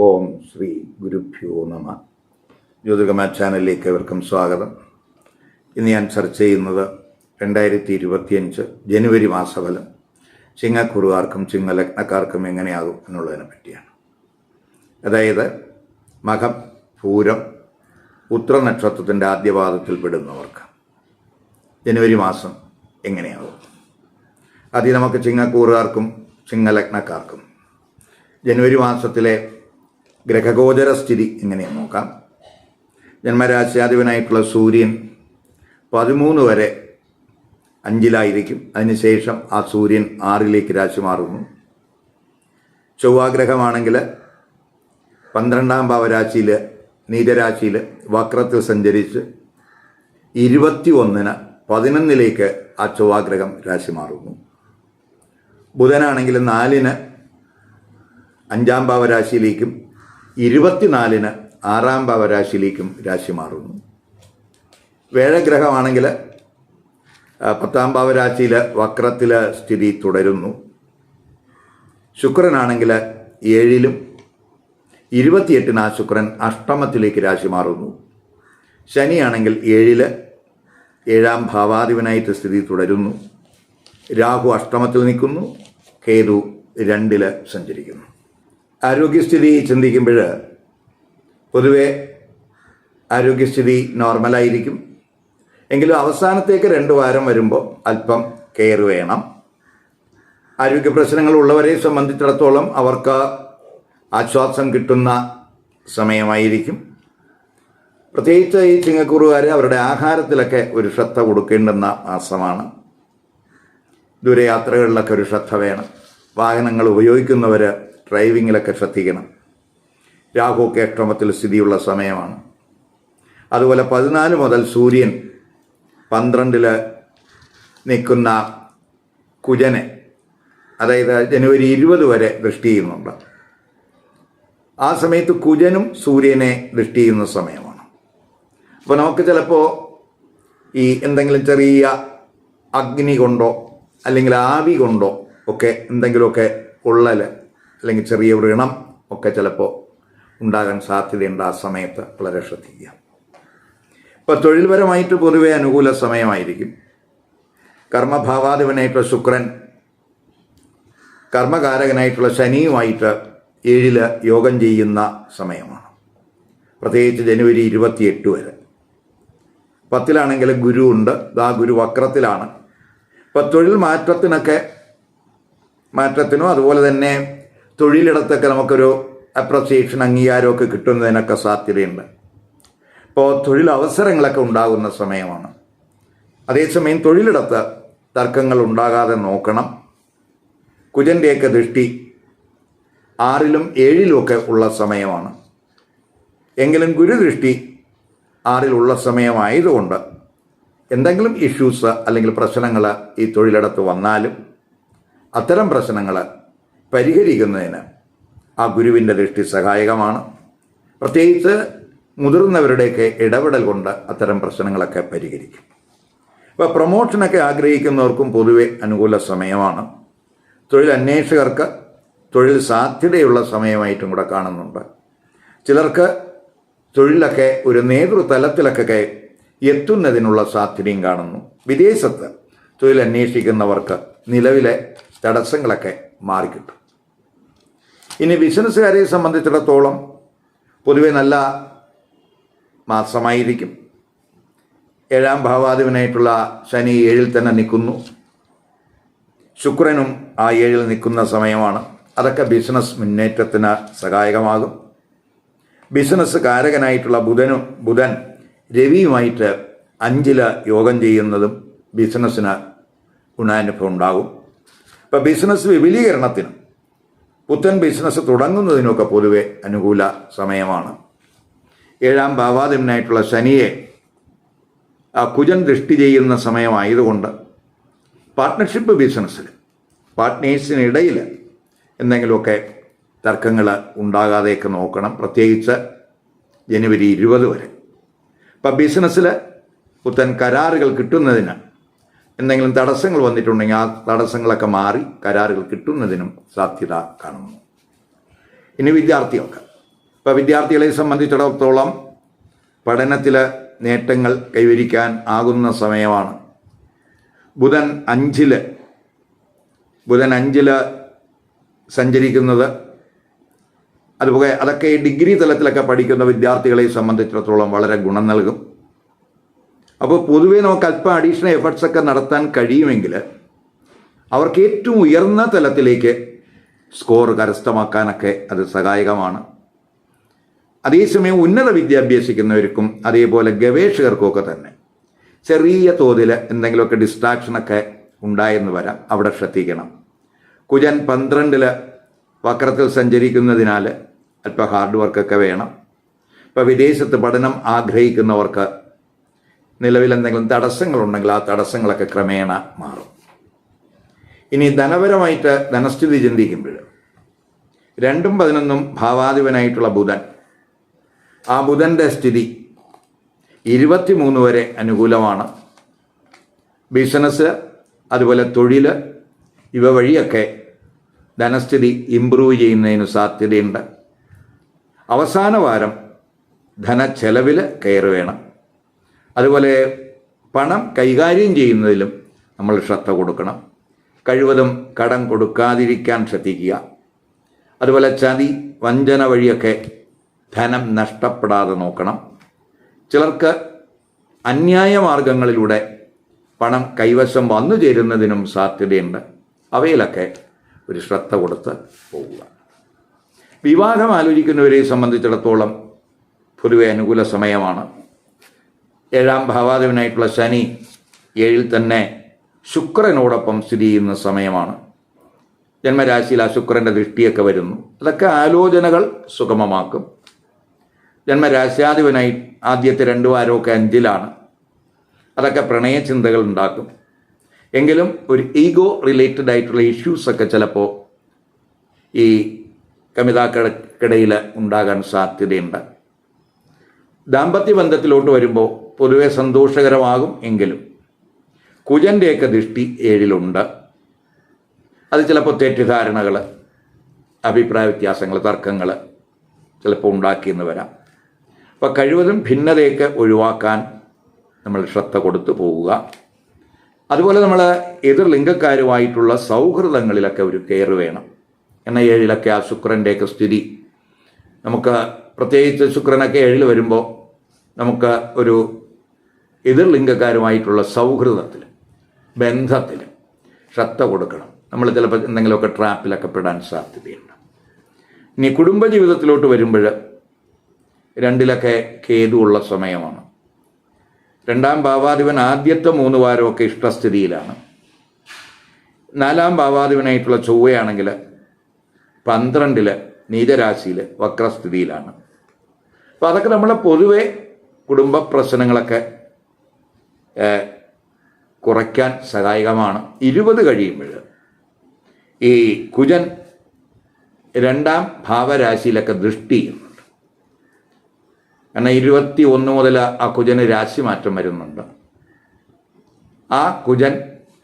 ഓം ശ്രീ ഗുരുഭ്യോ നമ. ജ്യോതിർഗമ ചാനലിലേക്ക് ഏവർക്കും സ്വാഗതം. ഇന്ന് ഞാൻ ചർച്ച ചെയ്യുന്നത് 2025 ജനുവരി മാസഫലം ചിങ്ങക്കുറുകാർക്കും ചിങ്ങലഗ്നക്കാർക്കും എങ്ങനെയാകും എന്നുള്ളതിനെ പറ്റിയാണ്. അതായത് മകം, പൂരം, ഉത്ര നക്ഷത്രത്തിൻ്റെ ആദ്യപാദത്തിൽ പെടുന്നവർക്ക് ജനുവരി മാസം എങ്ങനെയാകും. ആദ്യം നമുക്ക് ചിങ്ങക്കൂറുകാർക്കും ചിങ്ങലഗ്നക്കാർക്കും ജനുവരി മാസത്തിലെ ഗ്രഹഗോചര സ്ഥിതി എങ്ങനെയെന്ന് നോക്കാം. ജന്മരാശ്യാധിപനായിട്ടുള്ള സൂര്യൻ 13 വരെ 5-ലായിരിക്കും. അതിനുശേഷം ആ സൂര്യൻ 6-ലേക്ക് രാശി മാറുന്നു. ചൊവ്വാഗ്രഹമാണെങ്കിൽ 12-ാം ഭാവരാശിയിൽ നീചരാശിയിൽ വക്രത്തിൽ സഞ്ചരിച്ച് 21-ന് 11-ലേക്ക് ആ ചൊവ്വാഗ്രഹം രാശി മാറുന്നു. ബുധനാണെങ്കിൽ 4-ന് 5-ാം ഭാവരാശിയിലേക്കും 24-ന് 6-ാം ഭാവരാശിയിലേക്കും രാശി മാറുന്നു. വേഴഗ്രഹമാണെങ്കിൽ 10-ാം ഭാവരാശിയിൽ വക്രത്തിൽ സ്ഥിതി തുടരുന്നു. ശുക്രനാണെങ്കിൽ 7-ലും 28-ന് ആ ശുക്രൻ അഷ്ടമത്തിലേക്ക് രാശി മാറുന്നു. ശനിയാണെങ്കിൽ 7-ല് 7-ാം ഭാവാധിപനായിട്ട് സ്ഥിതി തുടരുന്നു. രാഹു അഷ്ടമത്തിൽ നിൽക്കുന്നു. കേതു 2-ല് സഞ്ചരിക്കുന്നു. ആരോഗ്യസ്ഥിതി ചിന്തിക്കുമ്പോൾ പൊതുവെ ആരോഗ്യസ്ഥിതി നോർമലായിരിക്കും. എങ്കിലും അവസാനത്തേക്ക് 2 വാരം വരുമ്പോൾ അല്പം കെയർ വേണം. ആരോഗ്യ പ്രശ്നങ്ങൾ ഉള്ളവരെ സംബന്ധിച്ചിടത്തോളം അവർക്ക് ആശ്വാസം കിട്ടുന്ന സമയമായിരിക്കും. പ്രത്യേകിച്ച് ഈ ചിങ്ങക്കുറുകാർ അവരുടെ ആഹാരത്തിലൊക്കെ ഒരു ശ്രദ്ധ കൊടുക്കേണ്ടുന്ന മാസമാണ്. ദൂരയാത്രകളിലൊക്കെ ഒരു ശ്രദ്ധ വേണം. വാഹനങ്ങൾ ഉപയോഗിക്കുന്നവർ ഡ്രൈവിങ്ങിലൊക്കെ ശ്രദ്ധിക്കണം. രാഹുവൊക്കെ അഷ്ടമത്തിൽ സ്ഥിതിയുള്ള സമയമാണ്. അതുപോലെ 14 മുതൽ സൂര്യൻ 12-ല് നിൽക്കുന്ന കുജനെ, അതായത് ജനുവരി 20 വരെ ദൃഷ്ടി ചെയ്യുന്നുണ്ട്. ആ സമയത്ത് കുജനും സൂര്യനെ ദൃഷ്ടി ചെയ്യുന്ന സമയമാണ്. അപ്പോൾ നമുക്ക് ചിലപ്പോൾ ഈ എന്തെങ്കിലും ചെറിയ അഗ്നി കൊണ്ടോ അല്ലെങ്കിൽ ആവി കൊണ്ടോ ഒക്കെ എന്തെങ്കിലുമൊക്കെ പൊള്ളൽ അല്ലെങ്കിൽ ചെറിയ വ്രണം ഒക്കെ ചിലപ്പോൾ ഉണ്ടാകാൻ സാധ്യതയുണ്ട്. ആ സമയത്ത് വളരെ ശ്രദ്ധിക്കുക. ഇപ്പോൾ തൊഴിൽപരമായിട്ട് പൊതുവെ അനുകൂല സമയമായിരിക്കും. കർമ്മഭാവാധിപനായിട്ടുള്ള ശുക്രൻ കർമ്മകാരകനായിട്ടുള്ള ശനിയുമായിട്ട് 7-ല് യോഗം ചെയ്യുന്ന സമയമാണ്. പ്രത്യേകിച്ച് ജനുവരി 28 വരെ. 10-ലാണെങ്കിൽ ഗുരു ഉണ്ട്. ആ ഗുരു വക്രത്തിലാണ്. ഇപ്പോൾ തൊഴിൽ മാറ്റത്തിനോ അതുപോലെ തന്നെ തൊഴിലിടത്തൊക്കെ നമുക്കൊരു അപ്രസിയേഷൻ, അംഗീകാരമൊക്കെ കിട്ടുന്നതിനൊക്കെ സാധ്യതയുണ്ട്. ഇപ്പോൾ തൊഴിലവസരങ്ങളൊക്കെ ഉണ്ടാകുന്ന സമയമാണ്. അതേസമയം തൊഴിലിടത്ത് തർക്കങ്ങൾ ഉണ്ടാകാതെ നോക്കണം. കുജൻ്റെയൊക്കെ ദൃഷ്ടി 6-ലും 7-ലും ഒക്കെ ഉള്ള സമയമാണ്. എങ്കിലും ഗുരുദൃഷ്ടി 6-ലുള്ള സമയമായതുകൊണ്ട് എന്തെങ്കിലും ഇഷ്യൂസ് അല്ലെങ്കിൽ പ്രശ്നങ്ങൾ ഈ തൊഴിലിടത്ത് വന്നാലും അത്തരം പ്രശ്നങ്ങൾ പരിഹരിക്കുന്നതിന് ആ ഗുരുവിൻ്റെ ദൃഷ്ടി സഹായകമാണ്. പ്രത്യേകിച്ച് മുതിർന്നവരുടെയൊക്കെ ഇടപെടൽ കൊണ്ട് അത്തരം പ്രശ്നങ്ങളൊക്കെ പരിഹരിക്കും. ഇപ്പോൾ പ്രൊമോഷനൊക്കെ ആഗ്രഹിക്കുന്നവർക്കും പൊതുവെ അനുകൂല സമയമാണ്. തൊഴിൽ അന്വേഷകർക്ക് തൊഴിൽ സാധ്യതയുള്ള സമയമായിട്ടും കൂടെ കാണുന്നുണ്ട്. ചിലർക്ക് തൊഴിലൊക്കെ ഒരു നേതൃതലത്തിലൊക്കെ എത്തുന്നതിനുള്ള സാധ്യതയും കാണുന്നു. വിദേശത്ത് തൊഴിൽ അന്വേഷിക്കുന്നവർക്ക് നിലവിലെ തടസ്സങ്ങളൊക്കെ മാറിക്കിട്ടും. ഇനി ബിസിനസ്സുകാരെ സംബന്ധിച്ചിടത്തോളം പൊതുവെ നല്ല മാസമായിരിക്കും. 7-ാം ഭാവാധിപനായിട്ടുള്ള ശനി 7-ൽ തന്നെ നിൽക്കുന്നു. ശുക്രനും ആ 7-ൽ നിൽക്കുന്ന സമയമാണ്. അതൊക്കെ ബിസിനസ് മുന്നേറ്റത്തിന് സഹായകമാകും. ബിസിനസ് കാരകനായിട്ടുള്ള ബുധൻ രവിയുമായിട്ട് 5-ല് യോഗം ചെയ്യുന്നതും ബിസിനസ്സിന് ഗുണാനുഭവം ഉണ്ടാകും. ഇപ്പോൾ ബിസിനസ് വിപുലീകരണത്തിനും പുത്തൻ ബിസിനസ് തുടങ്ങുന്നതിനൊക്കെ പൊതുവെ അനുകൂല സമയമാണ്. 7-ാം ഭാവാധിപനായിട്ടുള്ള ശനിയെ കുജൻ ദൃഷ്ടി ചെയ്യുന്ന സമയമായതുകൊണ്ട് പാർട്ട്ണർഷിപ്പ് ബിസിനസ്സിൽ പാർട്ട്നേഴ്സിനിടയിൽ എന്തെങ്കിലുമൊക്കെ തർക്കങ്ങൾ ഉണ്ടാകാതെയൊക്കെ നോക്കണം. പ്രത്യേകിച്ച് ജനുവരി 20 വരെ. ഇപ്പം ബിസിനസ്സിൽ പുത്തൻ കരാറുകൾ കിട്ടുന്നതിന് എന്തെങ്കിലും തടസ്സങ്ങൾ വന്നിട്ടുണ്ടെങ്കിൽ ആ തടസ്സങ്ങളൊക്കെ മാറി കരാറുകൾ കിട്ടുന്നതിനും സാധ്യത കാണുന്നു. ഇനി വിദ്യാർത്ഥികൾക്ക് ഇപ്പോൾ വിദ്യാർത്ഥികളെ സംബന്ധിച്ചിടത്തോളം പഠനത്തിൽ നേട്ടങ്ങൾ കൈവരിക്കാൻ ആകുന്ന സമയമാണ്. ബുധൻ അഞ്ചിൽ സഞ്ചരിക്കുന്നത്, അതുപോലെ അതൊക്കെ ഡിഗ്രി തലത്തിലൊക്കെ പഠിക്കുന്ന വിദ്യാർത്ഥികളെ സംബന്ധിച്ചിടത്തോളം വളരെ ഗുണം നൽകും. അപ്പോൾ പൊതുവേ നമുക്ക് അല്പം അഡീഷണൽ എഫർട്ട്സൊക്കെ നടത്താൻ കഴിയുമെങ്കിൽ അവർക്ക് ഏറ്റവും ഉയർന്ന തലത്തിലേക്ക് സ്കോർ കരസ്ഥമാക്കാനൊക്കെ അത് സഹായകമാണ്. അതേസമയം ഉന്നത വിദ്യ അഭ്യസിക്കുന്നവർക്കും അതേപോലെ ഗവേഷകർക്കുമൊക്കെ തന്നെ ചെറിയ തോതിൽ എന്തെങ്കിലുമൊക്കെ ഡിസ്ട്രാക്ഷനൊക്കെ ഉണ്ടായെന്ന് വരാം. അവിടെ ശ്രദ്ധിക്കണം. കുജൻ 12 വക്രത്തിൽ സഞ്ചരിക്കുന്നതിനാൽ അല്പം ഹാർഡ് വർക്കൊക്കെ വേണം. ഇപ്പോൾ വിദേശത്ത് പഠനം ആഗ്രഹിക്കുന്നവർക്ക് നിലവിൽ എന്തെങ്കിലും തടസ്സങ്ങളുണ്ടെങ്കിൽ ആ തടസ്സങ്ങളൊക്കെ ക്രമേണ മാറും. ഇനി ധനപരമായിട്ട് ധനസ്ഥിതി ചിന്തിക്കുമ്പോൾ 2ഉം 11ഉം ഭാവാധിപനായിട്ടുള്ള ബുധൻ, ആ ബുധൻ്റെ സ്ഥിതി 23 വരെ അനുകൂലമാണ്. ബിസിനസ് അതുപോലെ തൊഴിൽ ഇവ വഴിയൊക്കെ ധനസ്ഥിതി ഇംപ്രൂവ് ചെയ്യുന്നതിന് സാധ്യതയുണ്ട്. അവസാന വാരം ധനച്ചെലവിൽ കെയർ വേണം. അതുപോലെ പണം കൈകാര്യം ചെയ്യുന്നതിലും നമ്മൾ ശ്രദ്ധ കൊടുക്കണം. കഴിവതും കടം കൊടുക്കാതിരിക്കാൻ ശ്രദ്ധിക്കുക. അതുപോലെ ചതി വഞ്ചന വഴിയൊക്കെ ധനം നഷ്ടപ്പെടാതെ നോക്കണം. ചിലർക്ക് അന്യായ മാർഗങ്ങളിലൂടെ പണം കൈവശം വന്നു ചേരുന്നതിനും സാധ്യതയുണ്ട്. അവയിലൊക്കെ ഒരു ശ്രദ്ധ കൊടുത്ത് പോവുക. വിവാഹം ആലോചിക്കുന്നവരെ സംബന്ധിച്ചിടത്തോളം പൊതുവെ അനുകൂല സമയമാണ്. 7ാം ഭാവാധിപനായിട്ടുള്ള ശനി 7ൽ തന്നെ ശുക്രനോടൊപ്പം സ്ഥിതി ചെയ്യുന്ന സമയമാണ്. ജന്മരാശിയിൽ ആ ശുക്രൻ്റെ ദൃഷ്ടിയൊക്കെ വരുന്നു. അതൊക്കെ ആലോചനകൾ സുഗമമാക്കും. ജന്മരാശ്യാധിപനായി ആദ്യത്തെ 2 വാരമൊക്കെ 5ലാണ്. അതൊക്കെ പ്രണയചിന്തകൾ ഉണ്ടാക്കും. എങ്കിലും ഒരു ഈഗോ റിലേറ്റഡ് ആയിട്ടുള്ള ഇഷ്യൂസൊക്കെ ചിലപ്പോൾ ഈ കമിതാക്കൾക്കിടയിൽ ഉണ്ടാകാൻ സാധ്യതയുണ്ട്. ദാമ്പത്യ ബന്ധത്തിലോട്ട് വരുമ്പോൾ പൊതുവെ സന്തോഷകരമാകും. എങ്കിലും കുജൻ്റെയൊക്കെ ദൃഷ്ടി 7ലുണ്ട്. അത് ചിലപ്പോൾ തെറ്റിദ്ധാരണകൾ, അഭിപ്രായ വ്യത്യാസങ്ങൾ, തർക്കങ്ങൾ ചിലപ്പോൾ ഉണ്ടാക്കിയെന്ന് വരാം. അപ്പോൾ കഴിവതും ഭിന്നതയൊക്കെ ഒഴിവാക്കാൻ നമ്മൾ ശ്രദ്ധ കൊടുത്തു പോവുക. അതുപോലെ നമ്മൾ എതിർ ലിംഗക്കാരുമായിട്ടുള്ള സൗഹൃദങ്ങളിലൊക്കെ ഒരു കെയർ വേണം. എന്നാൽ 7ലൊക്കെ ആ ശുക്രൻ്റെയൊക്കെ സ്ഥിതി നമുക്ക്, പ്രത്യേകിച്ച് ശുക്രനൊക്കെ 7ൽ വരുമ്പോൾ നമുക്ക് ഒരു എതിർ ലിംഗക്കാരുമായിട്ടുള്ള സൗഹൃദത്തിൽ, ബന്ധത്തിൽ ശ്രദ്ധ കൊടുക്കണം. നമ്മൾ ചിലപ്പോൾ എന്തെങ്കിലുമൊക്കെ ട്രാപ്പിലൊക്കെ പെടാൻ സാധ്യതയുണ്ട്. ഇനി കുടുംബജീവിതത്തിലോട്ട് വരുമ്പോൾ 2ലൊക്കെ കേതുവുള്ള സമയമാണ്. 2ാം ഭാവാധിപൻ ആദ്യത്തെ 3 വാരമൊക്കെ ഇഷ്ടസ്ഥിതിയിലാണ്. 4ാം ഭാവാധിപനായിട്ടുള്ള ചൊവ്വയാണെങ്കിൽ 12 നീചരാശിയിൽ വക്രസ്ഥിതിയിലാണ്. അപ്പോൾ അതൊക്കെ നമ്മളെ പൊതുവെ കുടുംബ പ്രശ്നങ്ങളൊക്കെ കുറയ്ക്കാൻ സഹായകമാണ്. 20 കഴിയുമ്പോൾ ഈ കുജൻ 2ാം ഭാവരാശിയിലൊക്കെ ദൃഷ്ടി ചെയ്യുന്നുണ്ട്. കാരണം 21 മുതൽ ആ കുജന് രാശി മാറ്റം വരുന്നുണ്ട്. ആ കുജൻ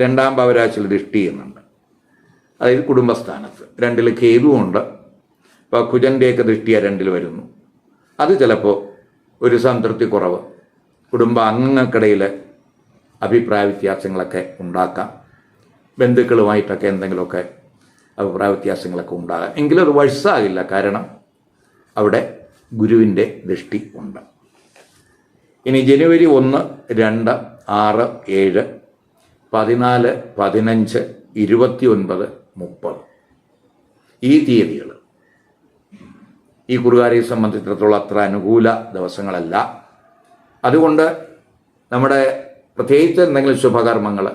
2ാം ഭാവരാശിയിൽ ദൃഷ്ടി ചെയ്യുന്നുണ്ട്. അതായത് കുടുംബസ്ഥാനത്ത് 2ൽ കേതുവുണ്ട്. അപ്പോൾ കുജൻ്റെയൊക്കെ ദൃഷ്ടിയ 2ൽ വരുന്നു. അത് ചിലപ്പോൾ ഒരു സംതൃപ്തി കുറവ്, കുടുംബ അംഗങ്ങൾക്കിടയിൽ അഭിപ്രായ വ്യത്യാസങ്ങളൊക്കെ ഉണ്ടാക്കാം. ബന്ധുക്കളുമായിട്ടൊക്കെ എന്തെങ്കിലുമൊക്കെ അഭിപ്രായ വ്യത്യാസങ്ങളൊക്കെ ഉണ്ടാകാം. എങ്കിലും അത് വഴസാകില്ല. കാരണം അവിടെ ഗുരുവിൻ്റെ ദൃഷ്ടി ഉണ്ട്. ഇനി ജനുവരി 1, 2, 6, 7, 14, 15, 29, 30 ഈ തീയതികൾ ഈ കുറുകാരെ സംബന്ധിച്ചിടത്തോളം അത്ര അനുകൂല ദിവസങ്ങളല്ല. അതുകൊണ്ട് നമ്മുടെ പ്രത്യേകിച്ച് എന്തെങ്കിലും ശുഭകർമ്മങ്ങൾ,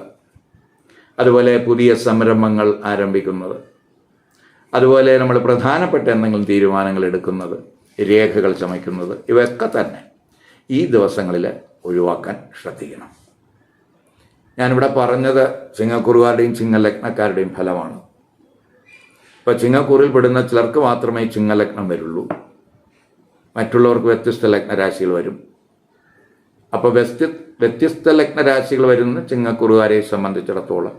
അതുപോലെ പുതിയ സംരംഭങ്ങൾ ആരംഭിക്കുന്നത്, അതുപോലെ നമ്മൾ പ്രധാനപ്പെട്ട എന്തെങ്കിലും തീരുമാനങ്ങൾ എടുക്കുന്നത്, രേഖകൾ ചമയ്ക്കുന്നത്, ഇവയൊക്കെ തന്നെ ഈ ദിവസങ്ങളിൽ ഒഴിവാക്കാൻ ശ്രദ്ധിക്കണം. ഞാനിവിടെ പറഞ്ഞത് ചിങ്ങക്കുറുകാരുടെയും ചിങ്ങലഗ്നക്കാരുടെയും ഫലമാണ്. ഇപ്പോൾ ചിങ്ങക്കൂറിൽ പെടുന്ന ചിലർക്ക് മാത്രമേ ചിങ്ങലഗ്നം വരുള്ളൂ. മറ്റുള്ളവർക്ക് വ്യത്യസ്ത ലഗ്നരാശികൾ വരും. അപ്പോൾ വ്യത്യസ്ത ലഗ്നരാശികൾ വരുന്ന ചിങ്ങക്കുറുകാരെ സംബന്ധിച്ചിടത്തോളം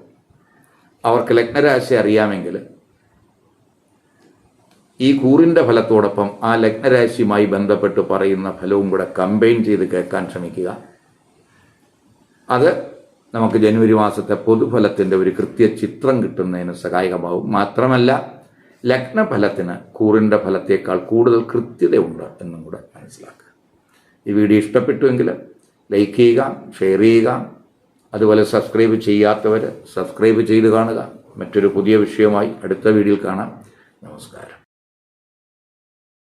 അവർക്ക് ലഗ്നരാശി അറിയാമെങ്കിൽ ഈ കൂറിൻ്റെ ഫലത്തോടൊപ്പം ആ ലഗ്നരാശിയുമായി ബന്ധപ്പെട്ട് പറയുന്ന ഫലവും കൂടെ കമ്പൈൻ ചെയ്ത് കേൾക്കാൻ ശ്രമിക്കുക. അത് നമുക്ക് ജനുവരി മാസത്തെ പൊതുഫലത്തിൻ്റെ ഒരു കൃത്യ ചിത്രം കിട്ടുന്നതിന് സഹായകമാവും. മാത്രമല്ല ലഗ്നഫലത്തിന് കൂറിൻ്റെ ഫലത്തേക്കാൾ കൂടുതൽ കൃത്യതയുണ്ട് എന്നും കൂടെ മനസ്സിലാക്കുക. ഈ വീഡിയോ ഇഷ്ടപ്പെട്ടുവെങ്കിൽ ലൈക്ക് ചെയ്യുക, ഷെയർ ചെയ്യുക. അതുപോലെ സബ്സ്ക്രൈബ് ചെയ്യാത്തവർ സബ്സ്ക്രൈബ് ചെയ്ത് കാണുക. മറ്റൊരു പുതിയ വിഷയമായി അടുത്ത വീഡിയോയിൽ കാണാം. നമസ്കാരം.